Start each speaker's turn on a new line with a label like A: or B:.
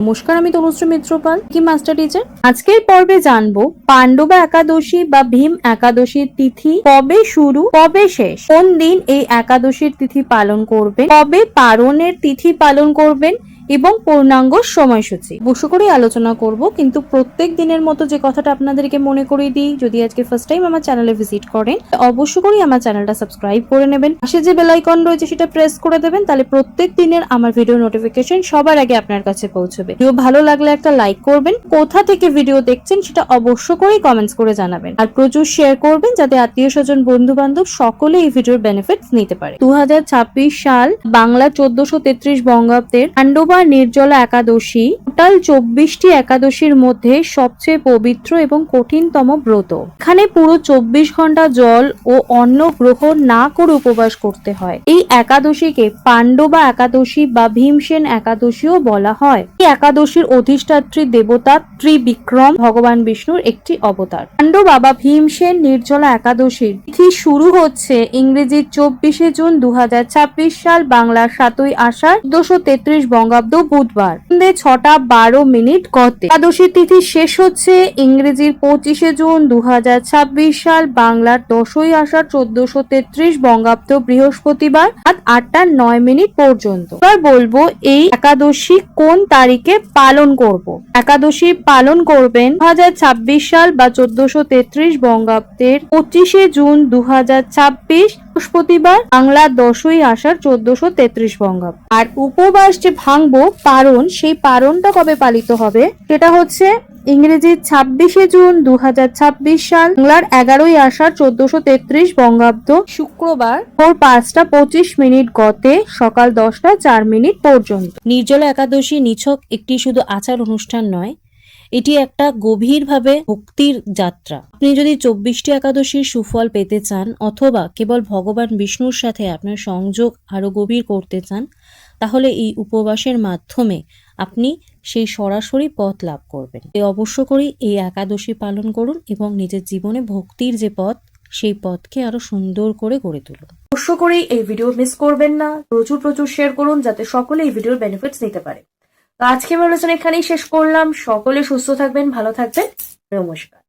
A: নমস্কার, আমি তনুশ্রী মিত্রপাল কি মাস্টার টিচার। আজকের পর্বে জানবো পাণ্ডবা একাদশী বা ভীম একাদশীর তিথি কবে শুরু, কবে শেষ, কোন দিন এই একাদশীর তিথি পালন করবেন, কবে পারণের তিথি পালন করবেন এবং পূর্ণাঙ্গ সময়সূচি বসু করে আলোচনা করব। কিন্তু প্রত্যেক দিনের মতো যে কথাটা আপনাদেরকে মনে করিয়ে দিই, যদি আজকে ফার্স্ট টাইম আমার চ্যানেলে ভিজিট করেন অবশ্যই করে আমার চ্যানেলটা সাবস্ক্রাইব করে নেবেন। পাশে যে বেল আইকন রয়েছে সেটা প্রেস করে দেবেন, তাহলে প্রত্যেক দিনের আমার ভিডিও নোটিফিকেশন সবার আগে আপনার কাছে পৌঁছবে। ভিডিও ভালো লাগলে একটা লাইক করবেন, কোথা থেকে ভিডিও দেখছেন সেটা অবশ্যই করে কমেন্টস করে জানাবেন, আর প্রচুর শেয়ার করবেন যাতে আত্মীয় স্বজন বন্ধু বান্ধব সকলে এই ভিডিওর বেনিফিটস নিতে পারে। 2026 সাল বাংলা 1433 বঙ্গাব্দের পাণ্ডবা নির্জলা একাদশী টোটাল 24টি একাদশীর মধ্যে সবচেয়ে পবিত্র এবং কঠিনতম ব্রত। এখানে পুরো 24 ঘন্টা জল ও অন্ন গ্রহণ না করে উপবাস করতে হয়। এই একাদশীকে পাণ্ডবা একাদশী বা ভীমসেন একাদশীও বলা হয়। এই একাদশীর অধিষ্ঠাত্রী দেবতা ত্রিবিক্রম ভগবান বিষ্ণুর একটি অবতার। পাণ্ডবা বা ভীমসেন নির্জলা একাদশীর তিথি শুরু হচ্ছে ইংরেজির 24শে জুন 2026 সাল, বাংলার 7ই আষাঢ় 1433 বঙ্গাব্দ বুধবার 6:12 গতে। একাদশীর তিথি শেষ হচ্ছে ইংরেজির 25শে জুন 2026 সাল, বাংলার 10ই আষাঢ় 1433 বঙ্গাব্দ বৃহস্পতিবার রাত 8:09 পর্যন্ত। এবার বলবো এই একাদশী কোন তারিখে পালন করব। একাদশী পালন করবেন 2026 সাল বা 1433 বঙ্গাব্দের 25শে জুন 2026 বৃহস্পতিবার, বাংলা 10ই আষাঢ় 1433 বঙ্গাব্দ। আর উপবাস যে ভাঙবো পারণ, সেই পারণটা কবে পালিত হবে সেটা হচ্ছে ইংরেজির 26শে জুন 2026 সাল, বাংলার 11ই আষাঢ় 1433 বঙ্গাব্দ শুক্রবার ভোর 5:25 গতে সকাল 10:04 পর্যন্ত। নির্জলা একাদশী নিছক একটি শুধু আচার অনুষ্ঠান নয়, এটি একটা গভীরভাবে ভক্তির যাত্রা। আপনি যদি 24টি একাদশীর সুফল পেতে চান অথবা কেবল ভগবান বিষ্ণুর সাথে আপনার সংযোগ আরো গভীর করতে চান, তাহলে এই উপবাসের মাধ্যমে আপনি সেই সরাসরি পথ লাভ করবেন। অবশ্য করে এই একাদশী পালন করুন এবং নিজের জীবনে ভক্তির যে পথ, সেই পথকে আরো সুন্দর করে গড়ে তুলুন। অবশ্য করে এই ভিডিও মিস করবেন না, প্রচুর শেয়ার করুন যাতে সকলে এই ভিডিওর বেনিফিটস নিতে পারে। আজকে আমি আলোচনা এখানেই শেষ করলাম। সকলে সুস্থ থাকবেন, ভালো থাকবেন, নমস্কার।